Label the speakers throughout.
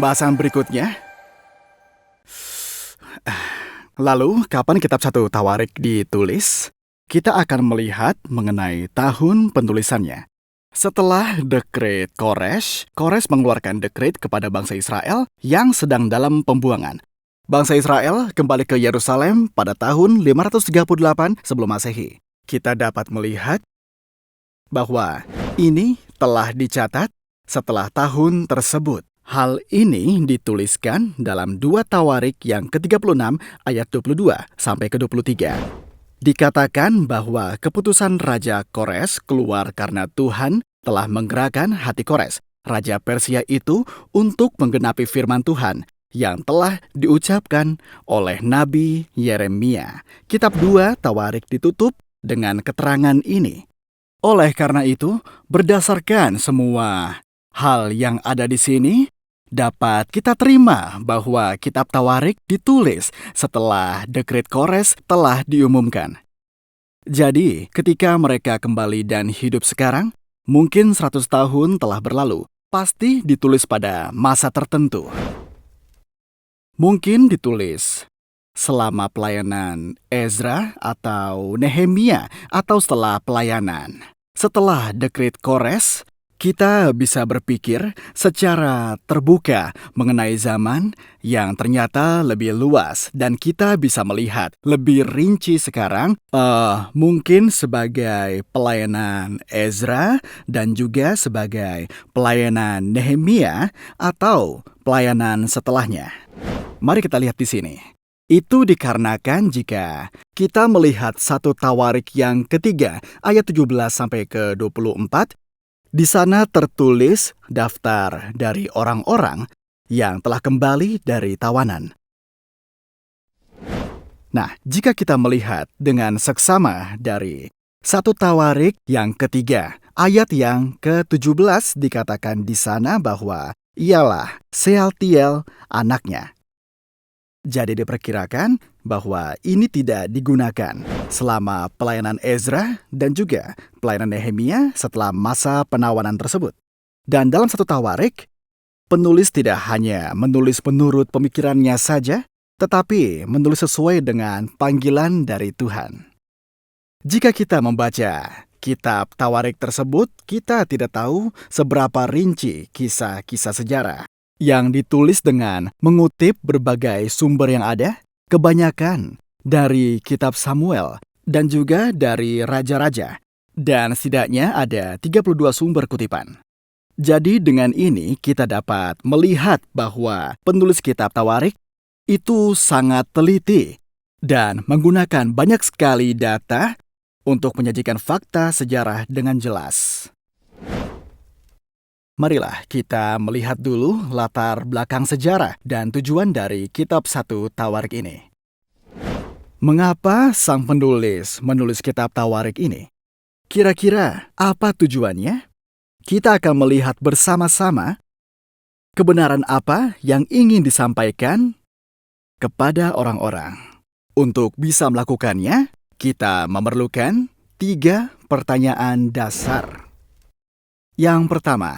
Speaker 1: pembahasan berikutnya. Lalu, kapan kitab 1 Tawarik ditulis? Kita akan melihat mengenai tahun penulisannya. Setelah dekret Kores mengeluarkan dekret kepada bangsa Israel yang sedang dalam pembuangan. Bangsa Israel kembali ke Yerusalem pada tahun 538 sebelum Masehi. Kita dapat melihat bahwa ini telah dicatat setelah tahun tersebut. Hal ini dituliskan dalam 2 Tawarik yang ke-36 ayat 22 sampai ke-23. Dikatakan bahwa keputusan Raja Kores keluar karena Tuhan telah menggerakkan hati Kores, Raja Persia itu, untuk menggenapi firman Tuhan yang telah diucapkan oleh Nabi Yeremia. Kitab 2 Tawarik ditutup dengan keterangan ini. Oleh karena itu, berdasarkan semua hal yang ada di sini, dapat kita terima bahwa kitab Tawarik ditulis setelah dekret Kores telah diumumkan. Jadi, ketika mereka kembali dan hidup sekarang, mungkin 100 tahun telah berlalu, pasti ditulis pada masa tertentu. Mungkin ditulis selama pelayanan Ezra atau Nehemia atau setelah pelayanan. Setelah dekret Kores, kita bisa berpikir secara terbuka mengenai zaman yang ternyata lebih luas dan kita bisa melihat lebih rinci sekarang mungkin sebagai pelayanan Ezra dan juga sebagai pelayanan Nehemia atau pelayanan setelahnya. Mari kita lihat di sini. Itu dikarenakan jika kita melihat 1 Tawarik yang ketiga ayat 17 sampai ke 24, di sana tertulis daftar dari orang-orang yang telah kembali dari tawanan. Nah, jika kita melihat dengan seksama dari 1 Tawarik yang ketiga, ayat yang ke-17 dikatakan di sana bahwa ialah Sealtiel anaknya. Jadi diperkirakan bahwa ini tidak digunakan selama pelayanan Ezra dan juga pelayanan Nehemia setelah masa penawanan tersebut. Dan dalam 1 Tawarik, penulis tidak hanya menulis menurut pemikirannya saja, tetapi menulis sesuai dengan panggilan dari Tuhan. Jika kita membaca kitab Tawarik tersebut, kita tidak tahu seberapa rinci kisah-kisah sejarah yang ditulis dengan mengutip berbagai sumber yang ada, kebanyakan dari kitab Samuel dan juga dari raja-raja, dan setidaknya ada 32 sumber kutipan. Jadi dengan ini kita dapat melihat bahwa penulis kitab Tawarik itu sangat teliti dan menggunakan banyak sekali data untuk menyajikan fakta sejarah dengan jelas. Marilah kita melihat dulu latar belakang sejarah dan tujuan dari kitab 1 Tawarik ini. Mengapa sang penulis menulis kitab Tawarik ini? Kira-kira apa tujuannya? Kita akan melihat bersama-sama kebenaran apa yang ingin disampaikan kepada orang-orang. Untuk bisa melakukannya, kita memerlukan 3 pertanyaan dasar. Yang pertama,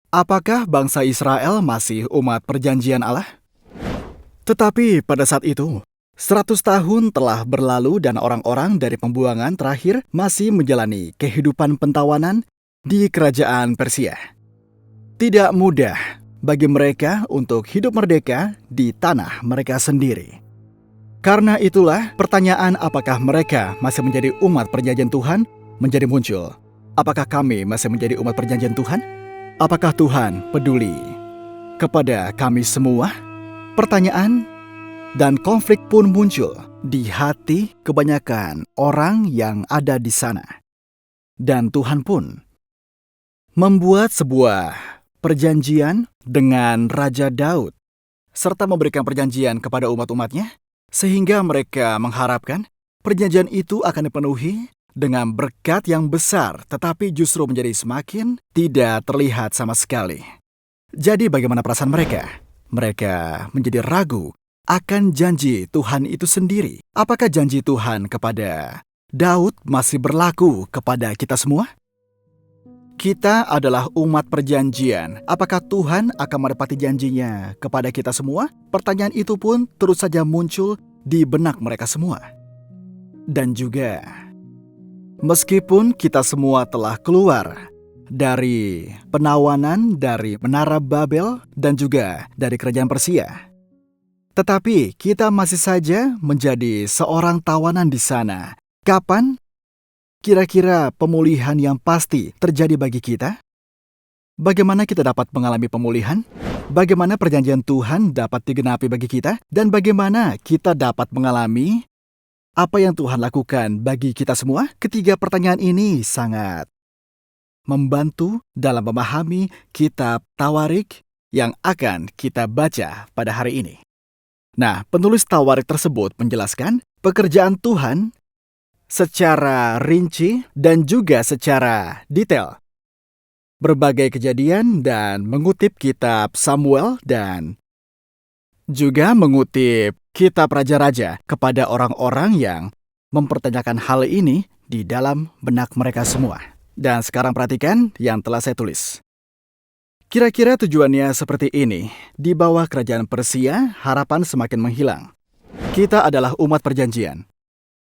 Speaker 1: apakah bangsa Israel masih umat perjanjian Allah? Tetapi pada saat itu, 100 tahun telah berlalu dan orang-orang dari pembuangan terakhir masih menjalani kehidupan pentawanan di kerajaan Persia. Tidak mudah bagi mereka untuk hidup merdeka di tanah mereka sendiri. Karena itulah pertanyaan apakah mereka masih menjadi umat perjanjian Tuhan menjadi muncul. Apakah kami masih menjadi umat perjanjian Tuhan? Apakah Tuhan peduli kepada kami semua? Pertanyaan dan konflik pun muncul di hati kebanyakan orang yang ada di sana. Dan Tuhan pun membuat sebuah perjanjian dengan Raja Daud, serta memberikan perjanjian kepada umat-umatnya, sehingga mereka mengharapkan perjanjian itu akan dipenuhi dengan berkat yang besar, tetapi justru menjadi semakin tidak terlihat sama sekali. Jadi bagaimana perasaan mereka? Mereka menjadi ragu akan janji Tuhan itu sendiri. Apakah janji Tuhan kepada Daud masih berlaku kepada kita semua? Kita adalah umat perjanjian. Apakah Tuhan akan menepati janjinya kepada kita semua? Pertanyaan itu pun terus saja muncul di benak mereka semua. Dan juga, meskipun kita semua telah keluar dari penawanan dari Menara Babel dan juga dari Kerajaan Persia, tetapi kita masih saja menjadi seorang tawanan di sana. Kapan kira-kira pemulihan yang pasti terjadi bagi kita? Bagaimana kita dapat mengalami pemulihan? Bagaimana perjanjian Tuhan dapat digenapi bagi kita? Dan bagaimana kita dapat mengalami apa yang Tuhan lakukan bagi kita semua? Ketiga pertanyaan ini sangat membantu dalam memahami kitab Tawarik yang akan kita baca pada hari ini. Nah, penulis Tawarik tersebut menjelaskan pekerjaan Tuhan secara rinci dan juga secara detail. Berbagai kejadian dan mengutip kitab Samuel dan juga mengutip kitab Raja-Raja kepada orang-orang yang mempertanyakan hal ini di dalam benak mereka semua. Dan sekarang perhatikan yang telah saya tulis. Kira-kira tujuannya seperti ini. Di bawah kerajaan Persia, harapan semakin menghilang. Kita adalah umat perjanjian.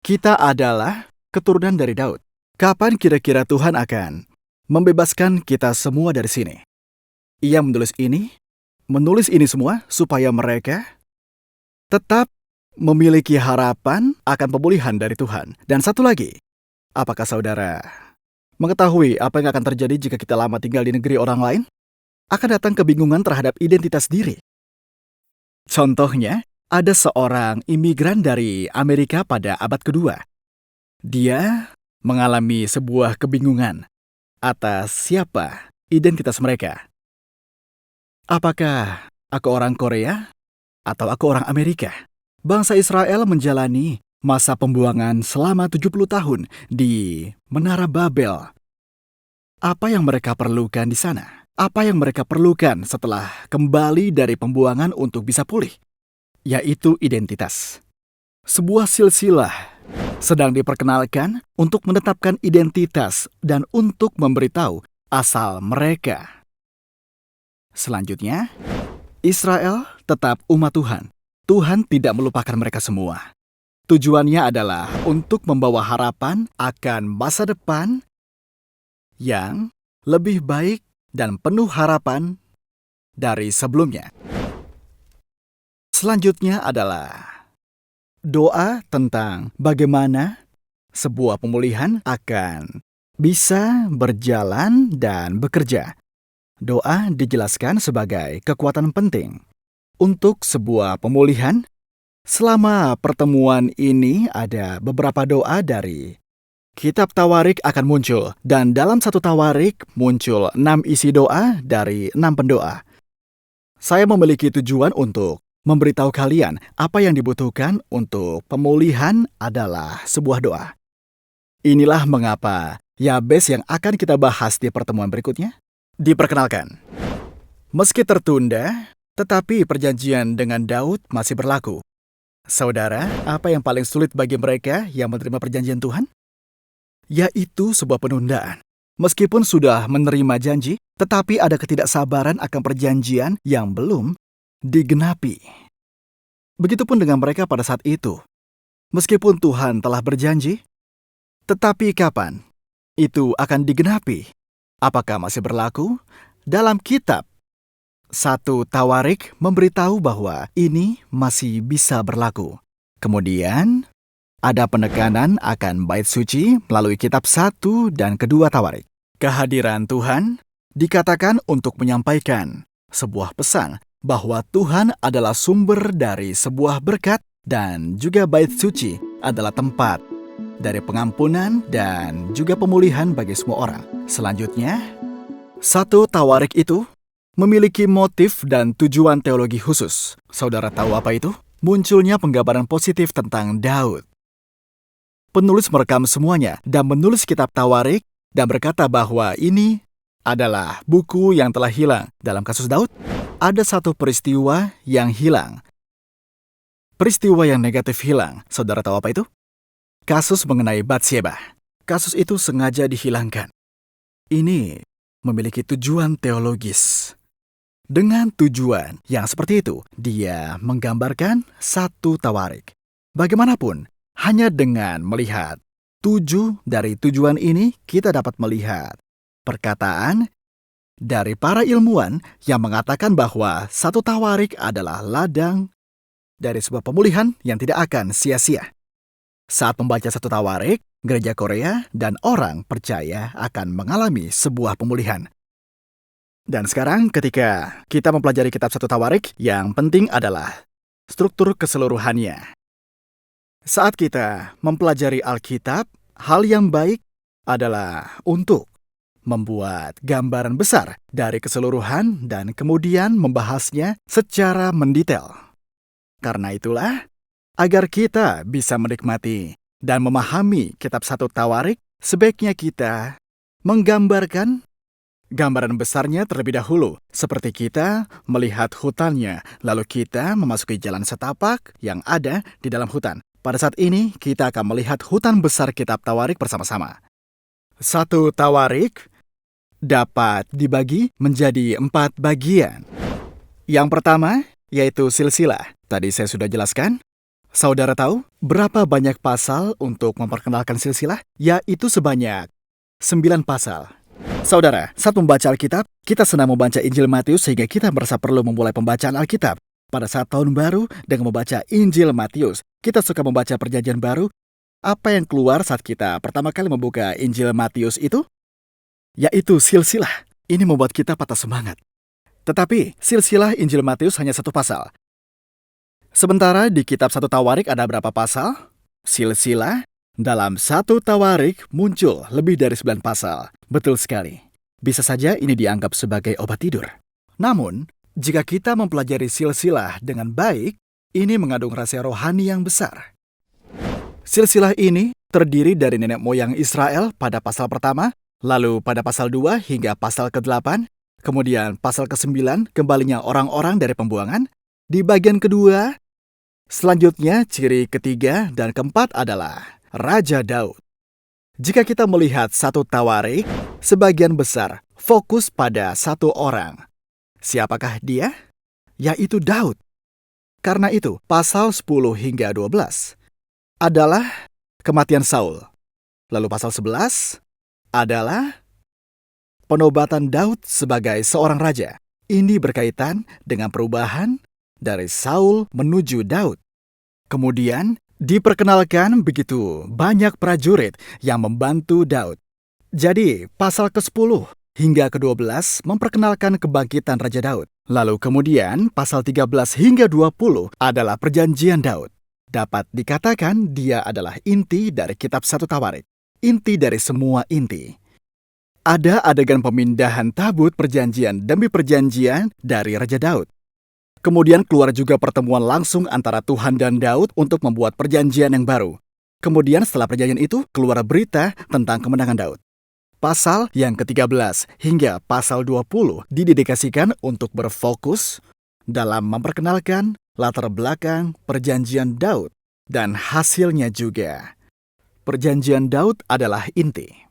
Speaker 1: Kita adalah keturunan dari Daud. Kapan kira-kira Tuhan akan membebaskan kita semua dari sini? Ia menulis ini semua supaya mereka tetap memiliki harapan akan pemulihan dari Tuhan. Dan satu lagi, apakah saudara mengetahui apa yang akan terjadi jika kita lama tinggal di negeri orang lain? Akan datang kebingungan terhadap identitas diri. Contohnya, ada seorang imigran dari Amerika pada abad kedua. Dia mengalami sebuah kebingungan atas siapa identitas mereka. Apakah aku orang Korea atau aku orang Amerika? Bangsa Israel menjalani masa pembuangan selama 70 tahun di Menara Babel. Apa yang mereka perlukan di sana? Apa yang mereka perlukan setelah kembali dari pembuangan untuk bisa pulih? Yaitu identitas. Sebuah silsilah sedang diperkenalkan untuk menetapkan identitas dan untuk memberitahu asal mereka. Selanjutnya, Israel tetap umat Tuhan. Tuhan tidak melupakan mereka semua. Tujuannya adalah untuk membawa harapan akan masa depan yang lebih baik dan penuh harapan dari sebelumnya. Selanjutnya adalah doa tentang bagaimana sebuah pemulihan akan bisa berjalan dan bekerja. Doa dijelaskan sebagai kekuatan penting untuk sebuah pemulihan. Selama pertemuan ini ada beberapa doa dari kitab Tawarik akan muncul, dan dalam satu Tawarik muncul 6 isi doa dari 6 pendoa. Saya memiliki tujuan untuk memberitahu kalian apa yang dibutuhkan untuk pemulihan adalah sebuah doa. Inilah mengapa Yabes yang akan kita bahas di pertemuan berikutnya. Diperkenalkan. Meski tertunda, tetapi perjanjian dengan Daud masih berlaku. Saudara, apa yang paling sulit bagi mereka yang menerima perjanjian Tuhan? Yaitu sebuah penundaan. Meskipun sudah menerima janji, tetapi ada ketidaksabaran akan perjanjian yang belum digenapi. Begitupun dengan mereka pada saat itu. Meskipun Tuhan telah berjanji, tetapi kapan itu akan digenapi? Apakah masih berlaku? Dalam kitab 1 Tawarik memberitahu bahwa ini masih bisa berlaku. Kemudian, ada penekanan akan bait suci melalui kitab 1 dan kedua Tawarik. Kehadiran Tuhan dikatakan untuk menyampaikan sebuah pesan bahwa Tuhan adalah sumber dari sebuah berkat dan juga bait suci adalah tempat dari pengampunan dan juga pemulihan bagi semua orang. Selanjutnya, 1 Tawarik itu memiliki motif dan tujuan teologi khusus. Saudara tahu apa itu? Munculnya penggambaran positif tentang Daud. Penulis merekam semuanya dan menulis kitab Tawarik dan berkata bahwa ini adalah buku yang telah hilang. Dalam kasus Daud, ada satu peristiwa yang hilang. Peristiwa yang negatif hilang. Saudara tahu apa itu? Kasus mengenai Batsyeba. Kasus itu sengaja dihilangkan. Ini memiliki tujuan teologis. Dengan tujuan yang seperti itu, dia menggambarkan satu tawarik. Bagaimanapun, hanya dengan melihat 7 dari tujuan ini, kita dapat melihat perkataan dari para ilmuwan yang mengatakan bahwa satu tawarik adalah ladang dari sebuah pemulihan yang tidak akan sia-sia. Saat membaca satu tawarik, gereja Korea dan orang percaya akan mengalami sebuah pemulihan. Dan sekarang ketika kita mempelajari kitab satu tawarik, yang penting adalah struktur keseluruhannya. Saat kita mempelajari Alkitab, hal yang baik adalah untuk membuat gambaran besar dari keseluruhan dan kemudian membahasnya secara mendetail. Karena itulah, agar kita bisa menikmati dan memahami kitab satu tawarik, sebaiknya kita menggambarkan gambaran besarnya terlebih dahulu, seperti kita melihat hutannya, lalu kita memasuki jalan setapak yang ada di dalam hutan. Pada saat ini, kita akan melihat hutan besar kitab tawarik bersama-sama. Satu tawarik dapat dibagi menjadi 4 bagian. Yang pertama, yaitu silsilah. Tadi saya sudah jelaskan. Saudara tahu berapa banyak pasal untuk memperkenalkan silsilah? Yaitu sebanyak 9 pasal. Saudara, saat membaca Alkitab, kita senang membaca Injil Matius sehingga kita merasa perlu memulai pembacaan Alkitab. Pada saat tahun baru, dengan membaca Injil Matius, kita suka membaca Perjanjian Baru. Apa yang keluar saat kita pertama kali membuka Injil Matius itu? Yaitu silsilah. Ini membuat kita patah semangat. Tetapi, silsilah Injil Matius hanya 1 pasal. Sementara di kitab satu tawarik ada berapa pasal? Silsilah dalam satu tawarik muncul lebih dari 9 pasal. Betul sekali. Bisa saja ini dianggap sebagai obat tidur. Namun, jika kita mempelajari silsilah dengan baik, ini mengandung rahasia rohani yang besar. Silsilah ini terdiri dari nenek moyang Israel pada pasal pertama, lalu pada pasal 2 hingga pasal ke-8, kemudian pasal ke-9 kembalinya orang-orang dari pembuangan. Di bagian kedua, selanjutnya ciri ketiga dan keempat adalah Raja Daud. Jika kita melihat satu tawarik, sebagian besar fokus pada satu orang. Siapakah dia? Yaitu Daud. Karena itu, pasal 10 hingga 12 adalah kematian Saul. Lalu pasal 11 adalah penobatan Daud sebagai seorang raja. Ini berkaitan dengan perubahan dari Saul menuju Daud. Kemudian, diperkenalkan begitu banyak prajurit yang membantu Daud. Jadi, pasal ke-10 hingga ke-12 memperkenalkan kebangkitan Raja Daud. Lalu kemudian, pasal 13 hingga 20 adalah perjanjian Daud. Dapat dikatakan dia adalah inti dari kitab satu tawarik. Inti dari semua inti. Ada adegan pemindahan tabut perjanjian demi perjanjian dari Raja Daud. Kemudian keluar juga pertemuan langsung antara Tuhan dan Daud untuk membuat perjanjian yang baru. Kemudian setelah perjanjian itu, keluar berita tentang kemenangan Daud. Pasal yang ke-13 hingga pasal 20 didedikasikan untuk berfokus dalam memperkenalkan latar belakang perjanjian Daud. Dan hasilnya juga. Perjanjian Daud adalah inti.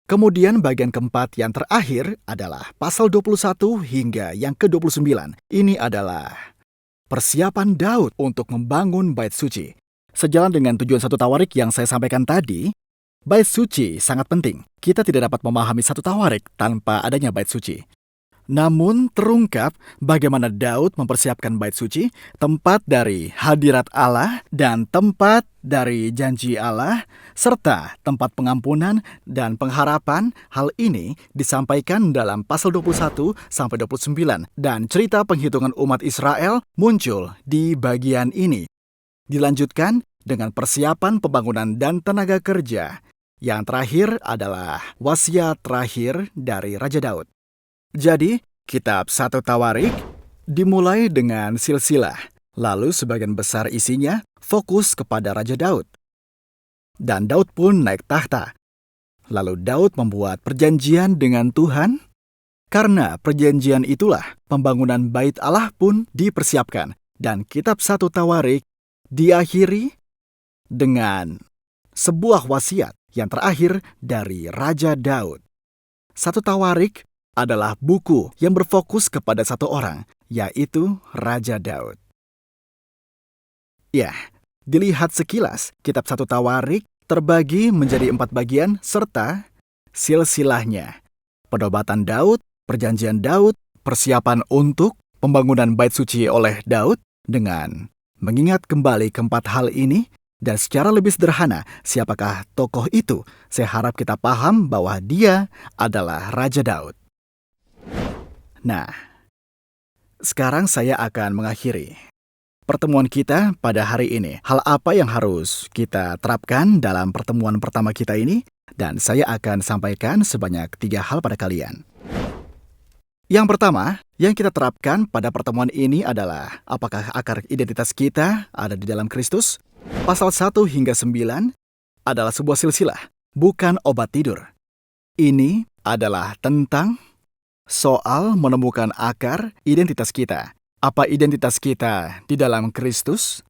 Speaker 1: Kemudian bagian keempat yang terakhir adalah pasal 21 hingga yang ke-29. Ini adalah persiapan Daud untuk membangun bait suci. Sejalan dengan tujuan satu tawarik yang saya sampaikan tadi, bait suci sangat penting. Kita tidak dapat memahami satu tawarik tanpa adanya bait suci. Namun terungkap bagaimana Daud mempersiapkan bait suci, tempat dari hadirat Allah dan tempat dari janji Allah, serta tempat pengampunan dan pengharapan. Hal ini disampaikan dalam pasal 21 sampai 29 dan cerita penghitungan umat Israel muncul di bagian ini. Dilanjutkan dengan persiapan pembangunan dan tenaga kerja. Yang terakhir adalah wasiat terakhir dari Raja Daud. Jadi, kitab satu tawarik dimulai dengan silsilah, lalu sebagian besar isinya fokus kepada Raja Daud. Dan Daud pun naik tahta. Lalu Daud membuat perjanjian dengan Tuhan. Karena perjanjian itulah pembangunan bait Allah pun dipersiapkan. Dan kitab satu tawarik diakhiri dengan sebuah wasiat yang terakhir dari Raja Daud. Satu tawarik adalah buku yang berfokus kepada satu orang, yaitu Raja Daud. Ya, dilihat sekilas, kitab 1 Tawarik terbagi menjadi 4 bagian serta silsilahnya. Penobatan Daud, perjanjian Daud, persiapan untuk pembangunan bait suci oleh Daud dengan mengingat kembali keempat hal ini. Dan secara lebih sederhana, siapakah tokoh itu? Saya harap kita paham bahwa dia adalah Raja Daud. Nah, sekarang saya akan mengakhiri pertemuan kita pada hari ini. Hal apa yang harus kita terapkan dalam pertemuan pertama kita ini? Dan saya akan sampaikan sebanyak 3 hal pada kalian. Yang pertama, yang kita terapkan pada pertemuan ini adalah apakah akar identitas kita ada di dalam Kristus? Pasal 1 hingga 9 adalah sebuah silsilah, bukan obat tidur. Ini adalah tentang soal menemukan akar identitas kita. Apa identitas kita di dalam Kristus?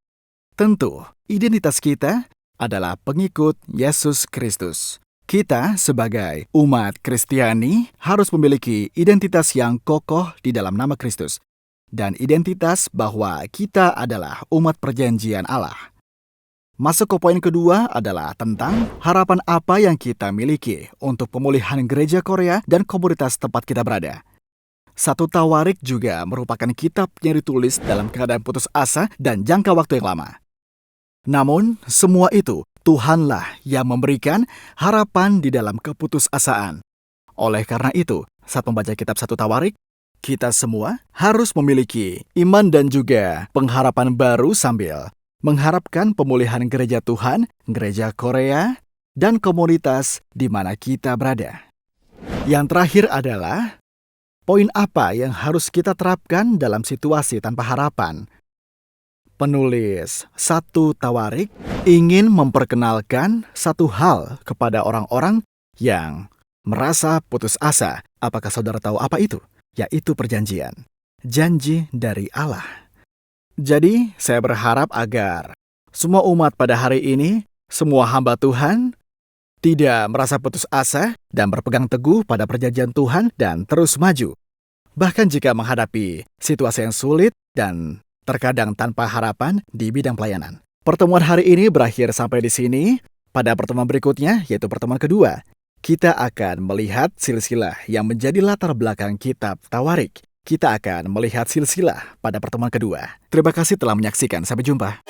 Speaker 1: Tentu, identitas kita adalah pengikut Yesus Kristus. Kita sebagai umat Kristiani harus memiliki identitas yang kokoh di dalam nama Kristus. Dan identitas bahwa kita adalah umat perjanjian Allah. Masuk ke poin kedua adalah tentang harapan apa yang kita miliki untuk pemulihan gereja Korea dan komunitas tempat kita berada. 1 Tawarik juga merupakan kitab yang ditulis dalam keadaan putus asa dan jangka waktu yang lama. Namun, semua itu Tuhanlah yang memberikan harapan di dalam keputusasaan. Oleh karena itu, saat membaca kitab 1 Tawarik, kita semua harus memiliki iman dan juga pengharapan baru sambil mengharapkan pemulihan gereja Tuhan, gereja Korea, dan komunitas di mana kita berada. Yang terakhir adalah, poin apa yang harus kita terapkan dalam situasi tanpa harapan? Penulis 1 Tawarik ingin memperkenalkan satu hal kepada orang-orang yang merasa putus asa. Apakah saudara tahu apa itu? Yaitu perjanjian. Janji dari Allah. Jadi, saya berharap agar semua umat pada hari ini, semua hamba Tuhan, tidak merasa putus asa dan berpegang teguh pada perjanjian Tuhan dan terus maju. Bahkan jika menghadapi situasi yang sulit dan terkadang tanpa harapan di bidang pelayanan. Pertemuan hari ini berakhir sampai di sini. Pada pertemuan berikutnya, yaitu pertemuan kedua, kita akan melihat silsilah yang menjadi latar belakang kitab Tawarik. Kita akan melihat silsilah pada pertemuan kedua. Terima kasih telah menyaksikan. Sampai jumpa.